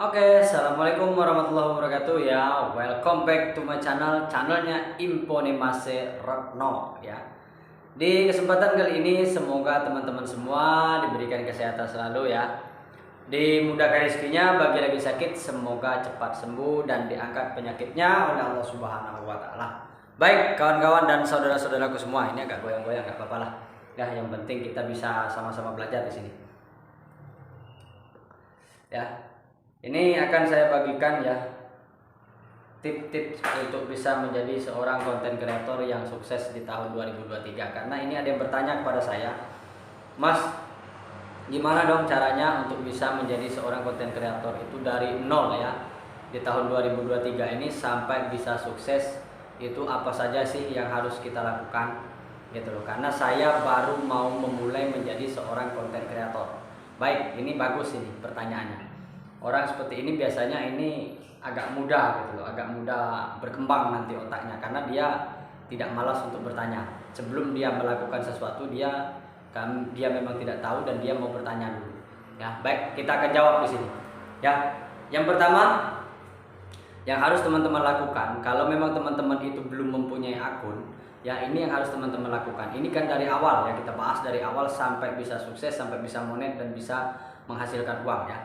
Oke, assalamualaikum warahmatullahi wabarakatuh ya. Welcome back to my channelnya Imponemase Retno ya. Di kesempatan kali ini semoga teman-teman semua diberikan kesehatan selalu ya. Dimudahkan rezekinya, bagi lagi sakit semoga cepat sembuh dan diangkat penyakitnya oleh Allah Subhanahu wa taala. Baik, kawan-kawan dan saudara-saudaraku semua, ini agak goyang-goyang enggak apa-apa lah. Ya, yang penting kita bisa sama-sama belajar di sini. Ya. Ini akan saya bagikan ya tips-tips untuk bisa menjadi seorang konten kreator yang sukses di tahun 2023. Karena ini ada yang bertanya kepada saya, Mas, gimana dong caranya untuk bisa menjadi seorang konten kreator itu dari nol ya, di tahun 2023 ini sampai bisa sukses, itu apa saja sih yang harus kita lakukan gitu loh. Karena saya baru mau memulai menjadi seorang konten kreator. Baik, ini bagus ini pertanyaannya. Orang seperti ini biasanya ini agak mudah gitu loh, agak mudah berkembang nanti otaknya karena dia tidak malas untuk bertanya. Sebelum dia melakukan sesuatu dia memang tidak tahu dan dia mau bertanya dulu. Ya, baik, kita akan jawab di sini. Ya. Yang pertama yang harus teman-teman lakukan kalau memang teman-teman itu belum mempunyai akun, ya ini yang harus teman-teman lakukan. Ini kan dari awal ya, kita bahas dari awal sampai bisa sukses, sampai bisa monet dan bisa menghasilkan uang ya.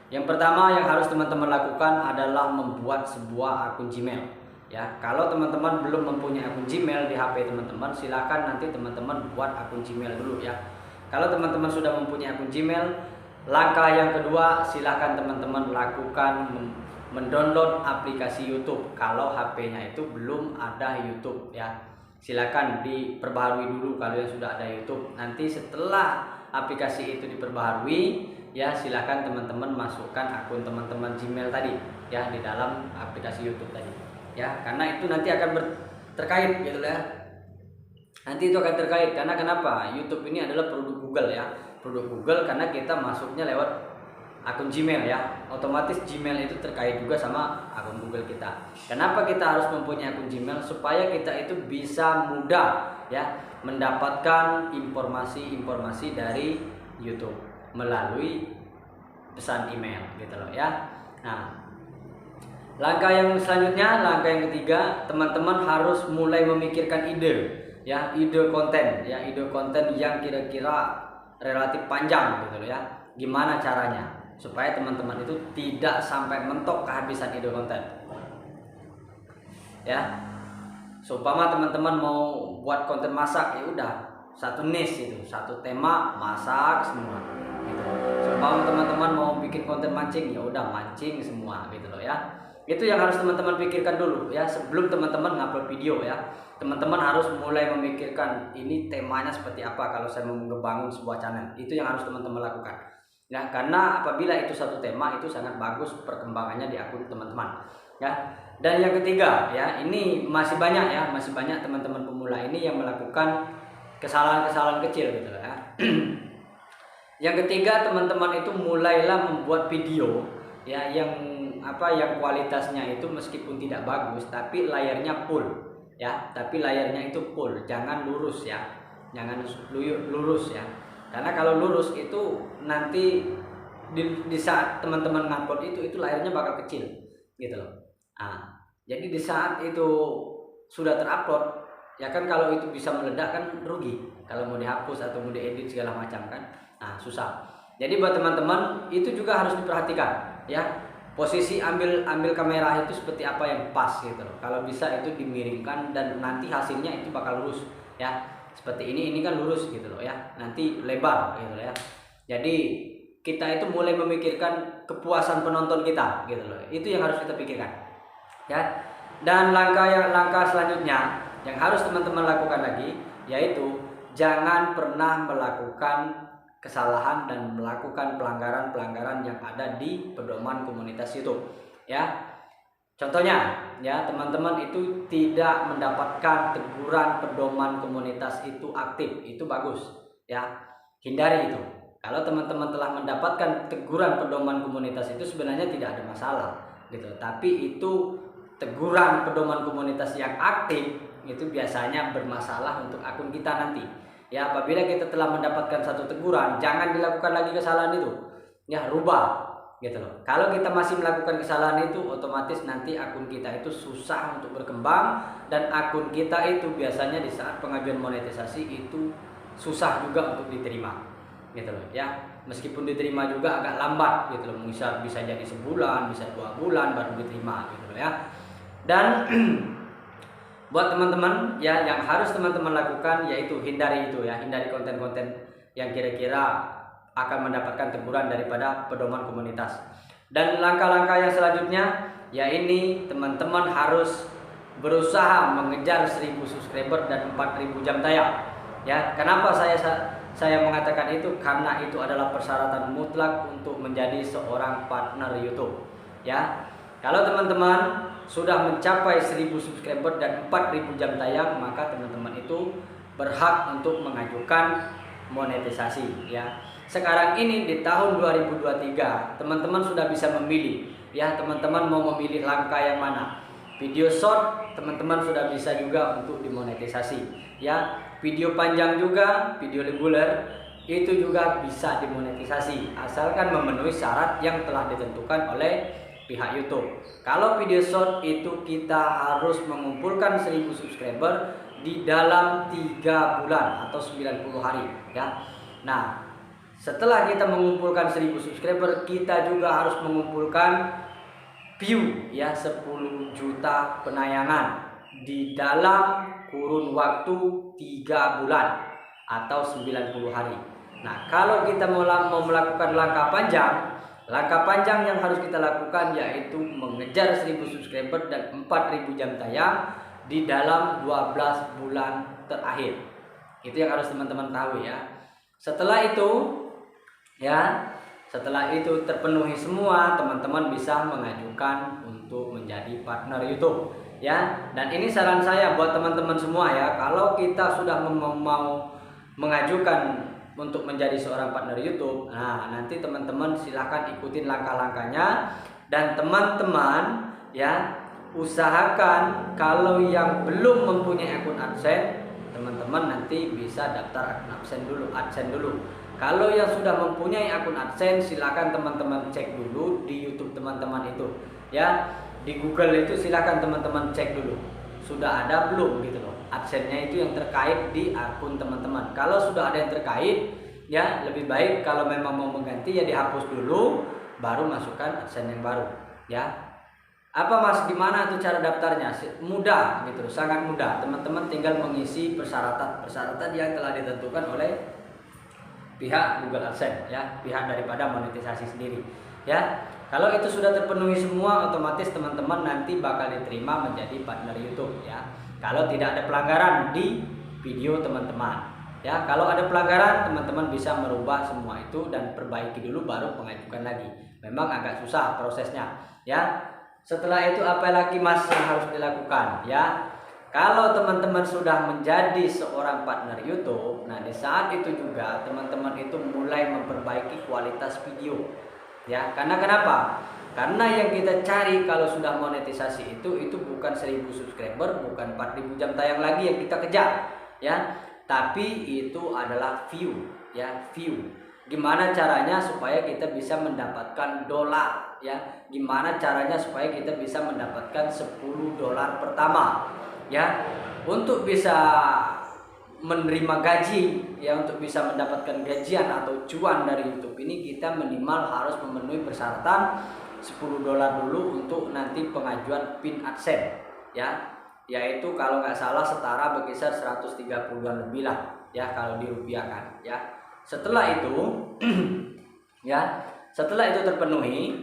Yang pertama yang harus teman-teman lakukan adalah membuat sebuah akun Gmail ya. Kalau teman-teman belum mempunyai akun Gmail di HP teman-teman, silakan nanti teman-teman buat akun Gmail dulu ya. Kalau teman-teman sudah mempunyai akun Gmail, langkah yang kedua silakan teman-teman lakukan mendownload aplikasi YouTube. Kalau HP-nya itu belum ada YouTube ya, silakan diperbaharui dulu kalau yang sudah ada YouTube. Nanti setelah aplikasi itu diperbaharui ya, silakan teman-teman masukkan akun teman-teman Gmail tadi ya di dalam aplikasi YouTube tadi ya, karena itu nanti akan terkait gitu ya. Nanti itu akan terkait karena kenapa? YouTube ini adalah produk Google ya, produk Google karena kita masuknya lewat akun Gmail ya, otomatis Gmail itu terkait juga sama akun Google kita. Kenapa kita harus mempunyai akun Gmail? Supaya kita itu bisa mudah ya mendapatkan informasi-informasi dari YouTube melalui pesan email gitu loh ya. Nah, langkah yang selanjutnya, langkah yang ketiga, teman-teman harus mulai memikirkan ide ya, ide konten ya, ide konten yang kira-kira relatif panjang gitu loh ya. Gimana caranya supaya teman-teman itu tidak sampai mentok kehabisan ide konten ya. Seumpama teman-teman mau buat konten masak, ya udah satu niche itu, satu tema masak semua gitu. Seumpama teman-teman mau bikin konten mancing, ya udah mancing semua gitu loh ya. Itu yang harus teman-teman pikirkan dulu ya sebelum teman-teman ngupload video ya. Teman-teman harus mulai memikirkan ini temanya seperti apa kalau saya mau membangun sebuah channel. Itu yang harus teman-teman lakukan. Ya, karena apabila itu satu tema itu sangat bagus perkembangannya di akun teman-teman ya. Dan yang ketiga ya, ini masih banyak ya, masih banyak teman-teman pemula ini yang melakukan kesalahan-kesalahan kecil gitu ya. Yang ketiga, teman-teman itu mulailah membuat video ya yang kualitasnya itu meskipun tidak bagus tapi layarnya full ya, tapi layarnya itu full, jangan lurus ya, jangan lurus ya. Karena kalau lurus itu nanti di saat teman-teman ngupload itu layarnya bakal kecil gitu loh. Nah, jadi di saat itu sudah terupload ya kan, kalau itu bisa meledak kan rugi kalau mau dihapus atau mau diedit segala macam kan. Nah, susah. Jadi buat teman-teman itu juga harus diperhatikan ya. Posisi ambil kamera itu seperti apa yang pas gitu loh. Kalau bisa itu dimiringkan dan nanti hasilnya itu bakal lurus ya. Seperti ini kan lurus gitu loh ya. Nanti lebar gitu loh ya. Jadi kita itu mulai memikirkan kepuasan penonton kita gitu loh. Itu yang harus kita pikirkan ya. Dan langkah selanjutnya yang harus teman-teman lakukan lagi yaitu jangan pernah melakukan kesalahan dan melakukan pelanggaran-pelanggaran yang ada di pedoman komunitas YouTube ya. Contohnya ya, teman-teman itu tidak mendapatkan teguran pedoman komunitas itu aktif, itu bagus ya, hindari itu. Kalau teman-teman telah mendapatkan teguran pedoman komunitas itu sebenarnya tidak ada masalah gitu, tapi itu teguran pedoman komunitas yang aktif itu biasanya bermasalah untuk akun kita nanti ya. Apabila kita telah mendapatkan satu teguran, jangan dilakukan lagi kesalahan itu ya, rubah gitu loh. Kalau kita masih melakukan kesalahan itu, otomatis nanti akun kita itu susah untuk berkembang, dan akun kita itu biasanya di saat pengajuan monetisasi itu susah juga untuk diterima, gitu loh ya. Meskipun diterima juga agak lambat gitu loh, bisa jadi sebulan, bisa 2 bulan baru diterima gitu loh ya. Dan buat teman-teman ya, yang harus teman-teman lakukan yaitu hindari konten-konten yang kira-kira akan mendapatkan teguran daripada pedoman komunitas. Dan langkah-langkah yang selanjutnya ya, ini teman-teman harus berusaha mengejar 1000 subscriber dan 4000 jam tayang ya. Kenapa saya mengatakan itu? Karena itu adalah persyaratan mutlak untuk menjadi seorang partner YouTube ya. Kalau teman-teman sudah mencapai 1000 subscriber dan 4000 jam tayang, maka teman-teman itu berhak untuk mengajukan monetisasi ya. Sekarang ini di tahun 2023, teman-teman sudah bisa memilih ya, teman-teman mau memilih langkah yang mana. Video short teman-teman sudah bisa juga untuk dimonetisasi ya. Video panjang juga, video reguler itu juga bisa dimonetisasi asalkan memenuhi syarat yang telah ditentukan oleh pihak YouTube. Kalau video short itu kita harus mengumpulkan 1000 subscriber di dalam 3 bulan atau 90 hari ya. Nah, setelah kita mengumpulkan 1000 subscriber, kita juga harus mengumpulkan view ya, 10 juta penayangan di dalam kurun waktu 3 bulan atau 90 hari. Nah, kalau kita mau melakukan langkah panjang yang harus kita lakukan yaitu mengejar 1000 subscriber dan 4000 jam tayang di dalam 12 bulan terakhir. Itu yang harus teman-teman tahu ya. Setelah itu terpenuhi semua, teman-teman bisa mengajukan untuk menjadi partner YouTube ya. Dan ini saran saya buat teman-teman semua ya, kalau kita sudah mau mengajukan untuk menjadi seorang partner YouTube, nah nanti teman-teman silahkan ikutin langkah-langkahnya, dan teman-teman ya usahakan kalau yang belum mempunyai akun AdSense, teman-teman nanti bisa daftar akun AdSense dulu. Kalau yang sudah mempunyai akun AdSense, silakan teman-teman cek dulu di YouTube teman-teman itu ya. Di Google itu silakan teman-teman cek dulu sudah ada belum gitu loh AdSense-nya itu yang terkait di akun teman-teman. Kalau sudah ada yang terkait ya, lebih baik kalau memang mau mengganti ya dihapus dulu baru masukkan AdSense yang baru ya. Apa Mas, gimana tuh cara daftarnya? Mudah gitu, sangat mudah. Teman-teman tinggal mengisi persyaratan yang telah ditentukan oleh pihak Google AdSense ya, pihak daripada monetisasi sendiri ya. Kalau itu sudah terpenuhi semua, otomatis teman-teman nanti bakal diterima menjadi partner YouTube ya. Kalau tidak ada pelanggaran di video teman-teman ya. Kalau ada pelanggaran, teman-teman bisa merubah semua itu dan perbaiki dulu baru mengajukan lagi. Memang agak susah prosesnya ya. Setelah itu apa lagi Mas yang harus dilakukan ya? Kalau teman-teman sudah menjadi seorang partner YouTube, nah di saat itu juga teman-teman itu mulai memperbaiki kualitas video ya. Karena kenapa? Karena yang kita cari kalau sudah monetisasi itu bukan 1000 subscriber, bukan 4000 jam tayang lagi yang kita kejar ya, tapi itu adalah view ya, view. Gimana caranya supaya kita bisa mendapatkan dolar ya? Gimana caranya supaya kita bisa mendapatkan 10 dolar pertama ya? Untuk bisa menerima gaji ya, untuk bisa mendapatkan gajian atau cuan dari YouTube ini, kita minimal harus memenuhi persyaratan 10 dolar dulu untuk nanti pengajuan PIN AdSense ya, yaitu kalau nggak salah setara berkisar 130-an lebih lah ya kalau dirupiahkan ya. Setelah itu ya, setelah itu terpenuhi,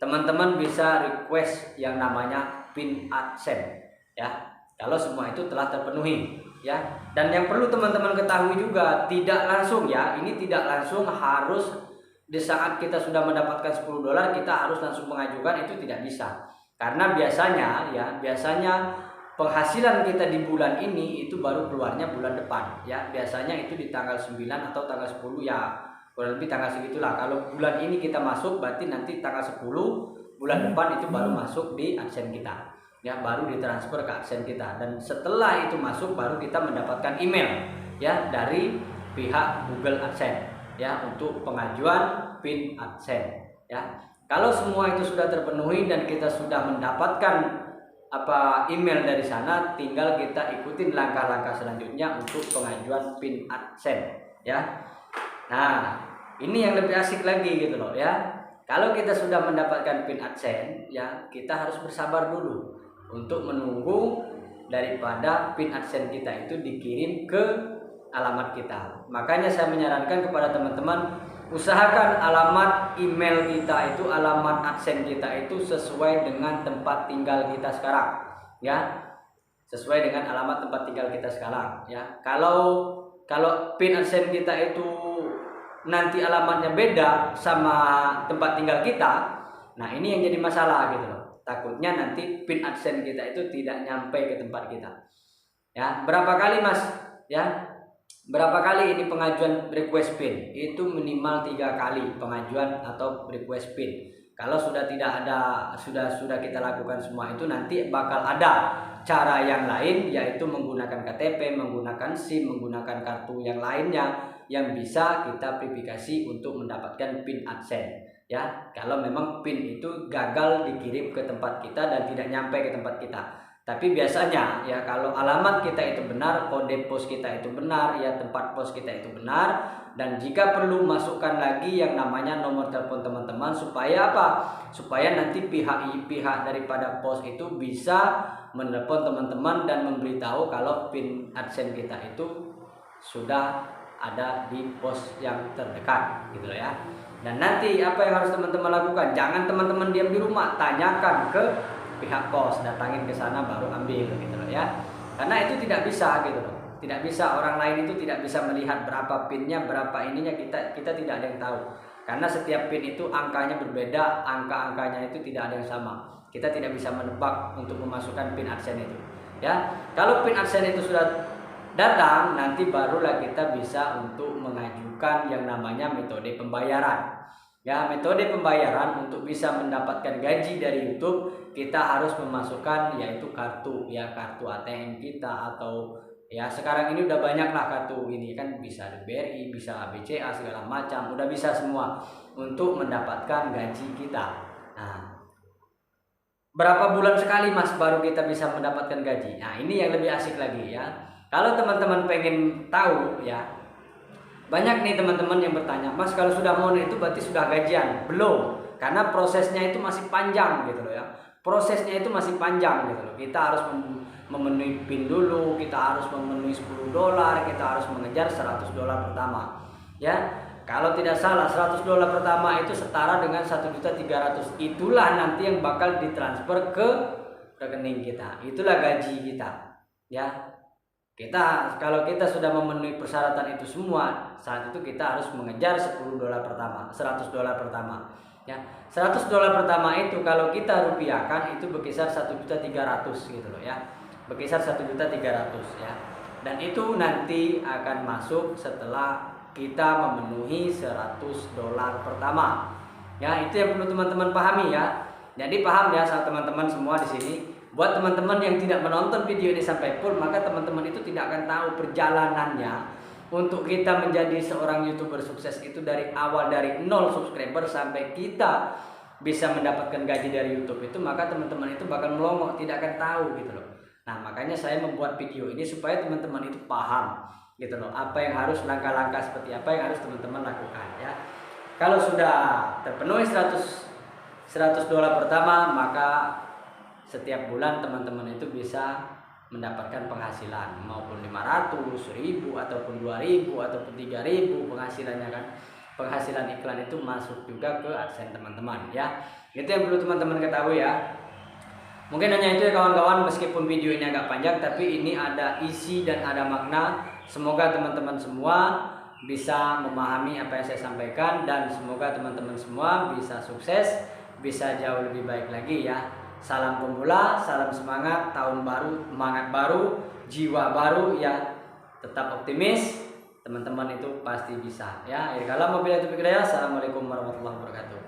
teman-teman bisa request yang namanya PIN AdSense ya, kalau semua itu telah terpenuhi ya. Dan yang perlu teman-teman ketahui juga, tidak langsung ya, ini tidak langsung harus di saat kita sudah mendapatkan 10 dolar kita harus langsung mengajukan, itu tidak bisa. Karena biasanya penghasilan kita di bulan ini itu baru keluarnya bulan depan ya. Biasanya itu di tanggal 9 atau tanggal 10 ya, kurang lebih tanggal segitulah. Kalau bulan ini kita masuk, berarti nanti tanggal 10 bulan depan itu baru masuk di AdSense kita ya, baru ditransfer ke AdSense kita. Dan setelah itu masuk baru kita mendapatkan email ya dari pihak Google AdSense ya untuk pengajuan PIN AdSense ya. Kalau semua itu sudah terpenuhi dan kita sudah mendapatkan email dari sana, tinggal kita ikutin langkah-langkah selanjutnya untuk pengajuan PIN AdSense ya. Nah, ini yang lebih asik lagi gitu loh ya. Kalau kita sudah mendapatkan PIN AdSense ya, kita harus bersabar dulu untuk menunggu daripada PIN AdSense kita itu dikirim ke alamat kita. Makanya saya menyarankan kepada teman-teman, usahakan alamat email kita itu, alamat AdSense kita itu sesuai dengan tempat tinggal kita sekarang ya. Sesuai dengan alamat tempat tinggal kita sekarang ya. Kalau PIN AdSense kita itu nanti alamatnya beda sama tempat tinggal kita, nah ini yang jadi masalah gitu loh. Takutnya nanti PIN AdSense kita itu tidak nyampe ke tempat kita ya. Berapa kali Mas ya, berapa kali ini pengajuan request PIN? Itu minimal 3 kali pengajuan atau request PIN. Kalau sudah tidak ada, sudah kita lakukan semua itu, nanti bakal ada cara yang lain, yaitu menggunakan KTP, menggunakan SIM, menggunakan kartu yang lainnya yang bisa kita verifikasi untuk mendapatkan PIN AdSense ya. Kalau memang PIN itu gagal dikirim ke tempat kita dan tidak nyampe ke tempat kita. Tapi biasanya ya, kalau alamat kita itu benar, kode pos kita itu benar, ya tempat pos kita itu benar, dan jika perlu masukkan lagi yang namanya nomor telepon teman-teman, supaya apa? Supaya nanti pihak daripada pos itu bisa menelepon teman-teman dan memberitahu kalau PIN AdSense kita itu sudah ada di pos yang terdekat gitu loh ya. Dan nanti apa yang harus teman-teman lakukan? Jangan teman-teman diam di rumah, tanyakan ke pihak pos, datangin ke sana baru ambil gitu loh ya. Karena itu tidak bisa gitu loh. Tidak bisa, orang lain itu tidak bisa melihat berapa PIN-nya, berapa ininya, kita tidak ada yang tahu. Karena setiap PIN itu angkanya berbeda, angka-angkanya itu tidak ada yang sama. Kita tidak bisa menebak untuk memasukkan PIN AdSense itu. Ya, kalau PIN AdSense itu sudah datang, nanti barulah kita bisa untuk mengajukan yang namanya metode pembayaran. Ya, metode pembayaran untuk bisa mendapatkan gaji dari YouTube, kita harus memasukkan yaitu kartu ya, kartu ATM kita, atau ya sekarang ini udah banyak lah kartu ini kan, bisa BRI, bisa BCA, segala macam, udah bisa semua untuk mendapatkan gaji kita. Nah, berapa bulan sekali Mas baru kita bisa mendapatkan gaji? Nah, ini yang lebih asik lagi ya. Kalau teman-teman pengen tahu ya, banyak nih teman-teman yang bertanya, Mas kalau sudah mono itu berarti sudah gajian? Belum, karena prosesnya itu masih panjang gitu loh ya. Prosesnya itu masih panjang gitu loh. Kita harus memenuhi PIN dulu, kita harus memenuhi $10, kita harus mengejar $100 pertama. Ya, kalau tidak salah $100 pertama itu setara dengan 1.300.000. Itulah nanti yang bakal ditransfer ke rekening kita. Itulah gaji kita. Ya. Kalau kita sudah memenuhi persyaratan itu semua, saat itu kita harus mengejar $10 pertama, $100 pertama. Ya, $100 pertama itu kalau kita rupiahkan itu berkisar 1.300.000 gitu loh ya. Berkisar 1.300.000 ya. Dan itu nanti akan masuk setelah kita memenuhi $100 pertama. Ya, itu yang perlu teman-teman pahami ya. Jadi paham ya saat teman-teman semua di sini. Buat teman-teman yang tidak menonton video ini sampai full, maka teman-teman itu tidak akan tahu perjalanannya untuk kita menjadi seorang YouTuber sukses itu dari awal, dari 0 subscriber sampai kita bisa mendapatkan gaji dari YouTube itu, maka teman-teman itu bakal melongo, tidak akan tahu gitu loh. Nah, makanya saya membuat video ini supaya teman-teman itu paham gitu loh, apa yang harus, langkah-langkah seperti apa yang harus teman-teman lakukan ya. Kalau sudah terpenuhi $100 pertama, maka setiap bulan teman-teman itu bisa mendapatkan penghasilan, maupun 500, 1000, ataupun 2000, ataupun 3000 penghasilannya kan. Penghasilan iklan itu masuk juga ke AdSense teman-teman ya. Itu yang perlu teman-teman ketahui ya. Mungkin hanya itu ya kawan-kawan, meskipun video ini agak panjang, tapi ini ada isi dan ada makna. Semoga teman-teman semua bisa memahami apa yang saya sampaikan, dan semoga teman-teman semua bisa sukses, bisa jauh lebih baik lagi ya. Salam pemula, salam semangat, tahun baru, semangat baru, jiwa baru ya. Tetap optimis, teman-teman itu pasti bisa ya. Kalau mobil itu pikir ya. Assalamualaikum warahmatullahi wabarakatuh.